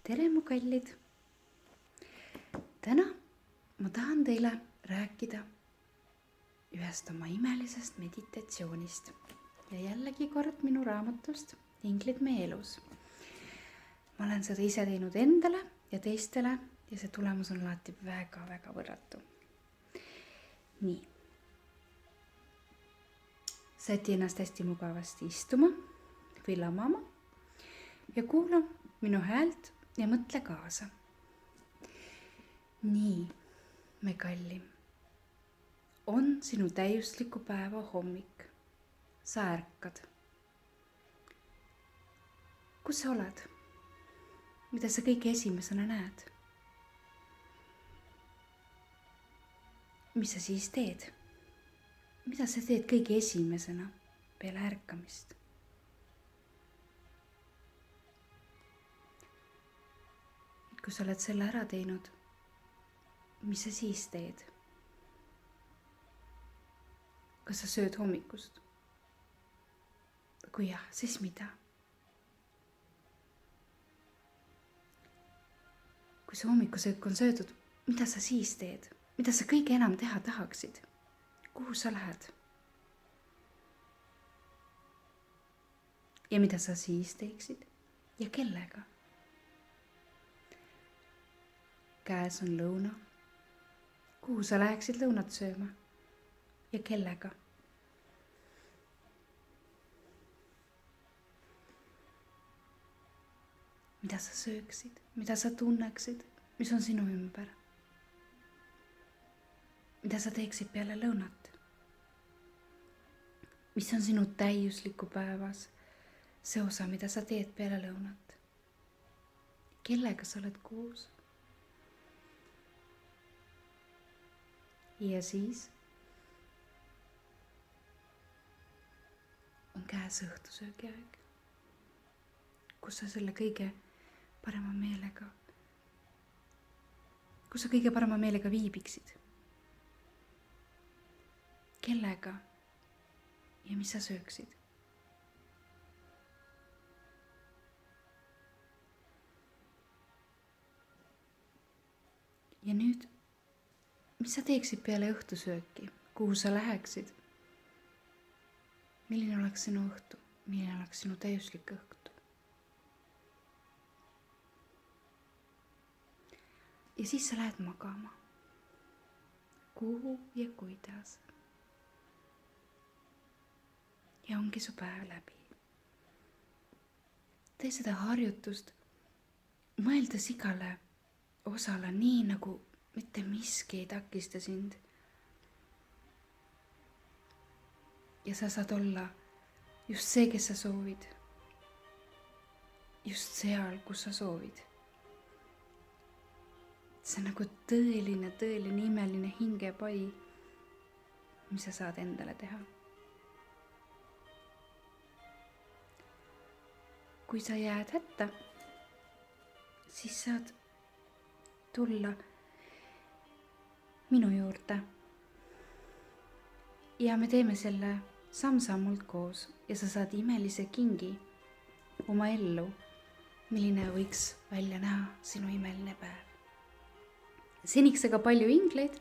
tere, mu kallid! Täna ma tahan teile rääkida ühest oma imelisest meditatsioonist ja jällegi kord minu raamatust Inglid meie elus. Ma olen seda ise teinud endale ja teistele ja see tulemus on alati väga-väga võrratu. Nii. Säti ennast hästi mugavasti istuma või lamama ja kuula minu häält ja mõtle kaasa. Nii, me kallim. On sinu täiusliku päeva hommik. Sa ärkad. Kus sa oled? Mida sa kõige esimesena näed? Mis sa siis teed? Mida sa teed kõige esimesena peale ärkamist? Kui sa oled selle ära teinud, mis sa siis teed? Kas sa sööd hommikust? Kui jah, siis mida? Kui see hommikusöök on söödud, mida sa siis teed? Mida sa kõige enam teha tahaksid? Kuhu sa lähed? Ja mida sa siis teeksid? Ja kellega? Käes on lõuna. Kuhu sa läheksid lõunat sööma? Ja kellega? Mida sa sööksid? Mida sa tunneksid? Mis on sinu ümber? Mida sa teeksid peale lõunat? Mis on sinu täiusliku päevas? See osa, mida sa teed peale lõunat? Kellega sa oled koos? Ja siis on käes õhtusöögi aeg, kus sa selle kõige parema meelega, kus sa kõige parema meelega viibiksid. Kellega ja mis sa sööksid? Ja nüüd, mis sa teeksid peale õhtusööki? Kuhu sa läheksid? Milline oleks sinu õhtu? Milline oleks sinu täiuslik õhtu? Ja siis sa lähed magama. Kuhu ja kuidas? Ja ongi su päev läbi. Tee seda harjutust, mõeldes igale osale nii, nagu mitte miski ei takista sind. Ja sa saad olla just see, kes sa soovid. Just seal, kus sa soovid. See on nagu tõeline imeline hingepai, mis sa saad endale teha. Kui sa jääd hätta, siis saad tulla minu juurde. Ja me teeme selle samm-sammult koos ja sa saad imelise kingi oma ellu, milline võiks välja näha sinu imeline päev. Seniks aga palju ingleid